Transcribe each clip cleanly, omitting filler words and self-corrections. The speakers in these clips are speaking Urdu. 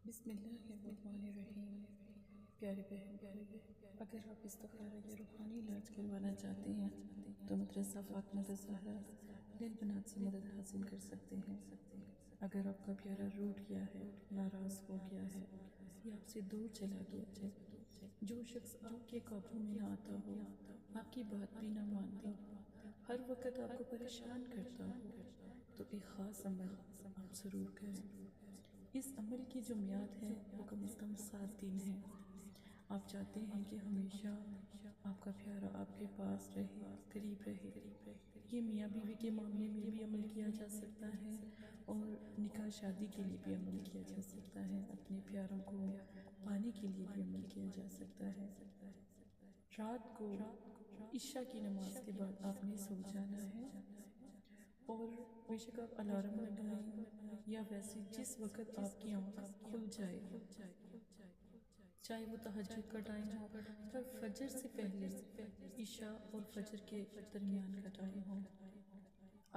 بسم اللہ الرحمن الرحیم۔ پیارے بہن، اگر آپ استخارہ یا روحانی علاج کروانا چاہتے ہیں تو مدرسہ فاطمہ الزہرا دل بنات سے مدد حاصل کر سکتے ہیں۔ اگر آپ کا پیارا روٹ گیا ہے، ناراض ہو گیا ہے یا آپ سے دور چلا گیا ہے، جو شخص آپ کے قابو میں نہ آتا ہو، آپ کی بات بھی نہ مانتا، ہر وقت آپ کو پریشان کرتا ہو، تو ایک خاص عمل آپ ضرور کریں۔ اس عمل کی جو میعاد ہے وہ کم از کم 7 دن ہے۔ آپ چاہتے ہیں کہ ہمیشہ آپ کا پیارا آپ کے پاس رہے، قریب رہے۔ یہ میاں بیوی کے معاملے میں بھی عمل کیا جا سکتا ہے اور نکاح شادی کے لیے بھی عمل کیا جا سکتا ہے، اپنے پیاروں کو پانے کے لیے بھی عمل کیا جا سکتا ہے۔ رات کو عشاء کی نماز کے بعد آپ نے سو جانا ہے، اور بے شک آپ الارم لگائیں یا ویسے جس وقت آپ کی آنکھ کھل جائے، چاہے وہ تہجد کا ٹائم ہو یا فجر سے پہلے، عشاء اور فجر کے درمیان کا ٹائم ہو،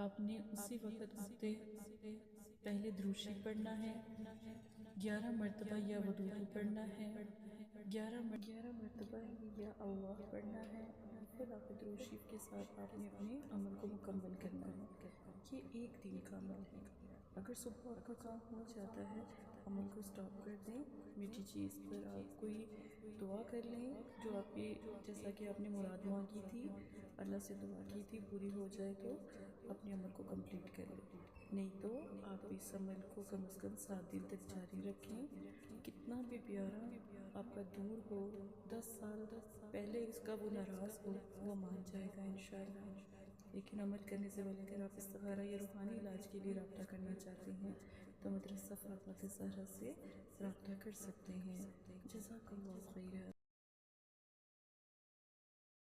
آپ نے اسی وقت اٹھتے پہلے درود شریف پڑھنا ہے، 11 مرتبہ یا وضو پڑھنا ہے، 11 مرتبہ یا اللہ پڑھنا ہے، پھر آپ درود شریف کے ساتھ آپ نے اپنے عمل کو مکمل کرنا ہے۔ یہ ایک دن کا عمل ہے۔ اگر صبح آپ کا کام ہو جاتا ہے تو عمل کو سٹاپ کر دیں، میٹھی چیز پر آپ کوئی دعا کر لیں جو آپ کی، جیسا کہ آپ نے مراد مانگی تھی، اللہ سے دعا کی تھی، پوری ہو جائے تو اپنے عمل کو کمپلیٹ کر لیں۔ نہیں تو آپ اس عمل کو کم از کم 7 دن تک جاری رکھیں۔ کتنا بھی پیارا آپ کا دور ہو، 10 سال پہلے اس کا وہ ناراض ہو، وہ مان جائے گا انشاءاللہ۔ لیکن عمل کرنے سے پہلے اگر آپ استخارہ یا روحانی علاج کے لیے رابطہ کرنا چاہتے ہیں تو مدرسہ فاطمہ الزہرا سے رابطہ کر سکتے ہیں۔ جزاک